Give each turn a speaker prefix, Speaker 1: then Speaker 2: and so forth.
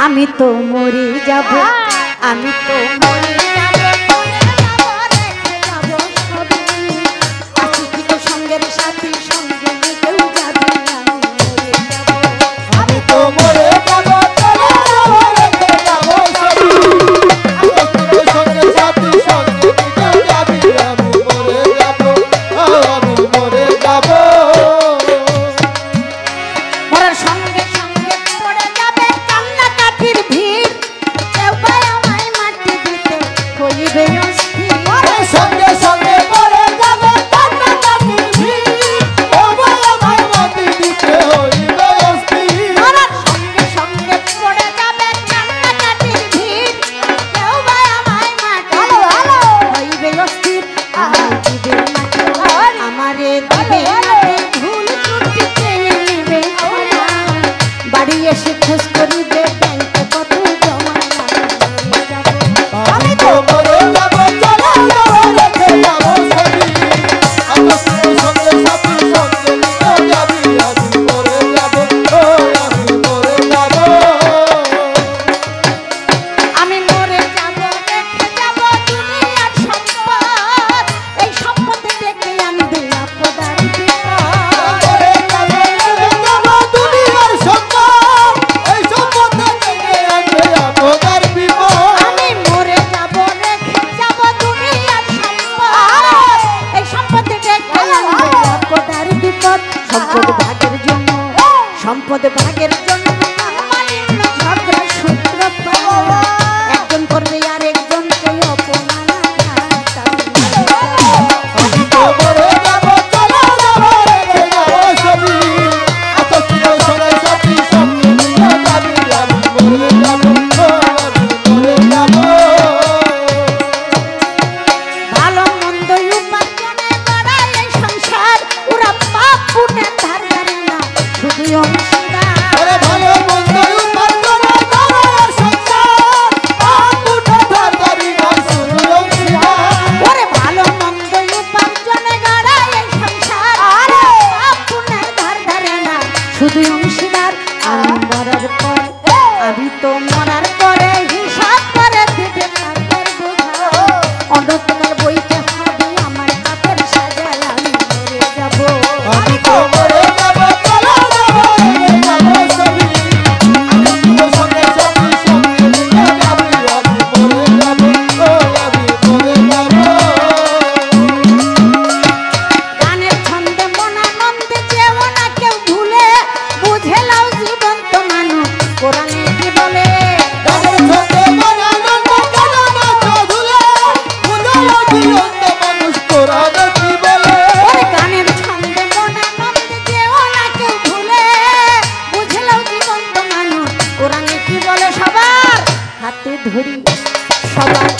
Speaker 1: আমি তো মরে যাব, আমি তো মরে যাব, সঙ্গের সাথী সঙ্গে কেউ যাবে,
Speaker 2: আমি তো মরে যাব, সঙ্গে সাথী সঙ্গে কেউ যাবি, আমি মরে যাব, আমি মরে যাব।
Speaker 1: মরার সঙ্গে সঙ্গে পড়ে যাবে কান্নাকাটির ভিড়, কেউ বা আমায় মাটি দিতে হইবে অস্থির।
Speaker 2: সঙ্গে সঙ্গে পড়ে যাবে কান্নাকাটির ভিড়, ও বাবা ভাই মাটি দিতে হইবে অস্থির।
Speaker 1: মরার সঙ্গে সঙ্গে পড়ে যাবে কান্নাকাটির ভিড়, কেউ বা আমায় মাটি হইবে অস্থির। আমায় দিবে মাটি, আমারে দিবে মাটি, ভুল ত্রুটি চেয়ে নেবে ওরা, বাড়ি এসে খোঁজ করিবে ব্যাংকে কত জমা যাবে।
Speaker 2: আমি তো মরে যাব, চলে যাব, রেখে যাব ছবি, আমার সঙ্গে সাথী সঙ্গে কেউ যাবি, আমি মরে যাব, আমি মরে যাব।
Speaker 1: আমি মরে যাব, রেখে যাব দুনিয়ার সম্পদ, এই সম্পদ দেখে আনবে আপদার বিপদ।
Speaker 2: মরে যাব, রেখে যাব দুনিয়ার সম্পদ, এই সম্পদ থেকে আনবে আপদার বিপদ।
Speaker 1: আমি মরে যাব, রেখে যাব দুনিয়ার সম্পদ, এই সম্পদ দেখে আনবে আপদার বিপদ। সম্পদ ভাগের জন্য, সম্পদ ভাগের জন্য মালিন্য ঝগড়া সূত্রপাত, একজন করবে আর একজনকে অপমান
Speaker 2: আমি তো মরে যাব, চলে যাব, রেখে যাব ছবি, আত্মীয় সঙ্গে সাথী সঙ্গে কেউ যাবি, আমি মরে যাব, আমি মরে যাব।
Speaker 1: ভালো মন্দ উপার্জনে গড়ায় এই সংসার, ওরা পাপ পুণ্যের ধার ধারে না, শুধু অংশীদার।
Speaker 2: আরে ভালো মন্দ উপার্জনে গড়ায় সংসার, আকুটা ধারদারি না শুধু অংশীদার।
Speaker 1: ওরে ভালো মন্দ উপার্জনে গড়ায় এই সংসার, পাপ পুণ্যের ধার ধারে না, শুধু অংশীদার। আমি মরার পর, আমি তো মরার পরে হিসাব করে দিবে পাপের বোঝা, অন্ধকার বইতে হবে আমার পাপের সাজা, আমি মরে যাব।
Speaker 2: আমি তো মরে যাব, চলে যাব, রেখে যাব ছবি, আত্মীয় সঙ্গে সাথী সঙ্গে কেউ যাবি, আমি মরে যাব, আমি মরে যাব।
Speaker 1: গানের ছন্দে মনানন্দে যেও না কেউ ভুলে, বুঝে লাও জীবন্ত মানুষ কোরআনে কি বলে।
Speaker 2: গানের ছন্দে মন আনন্দ কেন নাচো ধুলে, বুঝালো জীবন্ত মানুষ কোরআনে কি বলে।
Speaker 1: ওরে গানের ছন্দে মনানন্দে যেও না কেউ ভুলে, বুঝে লাও জীবন্ত মানুষ কোরআনে কি বলে। সবার হাতে ধরি, সবার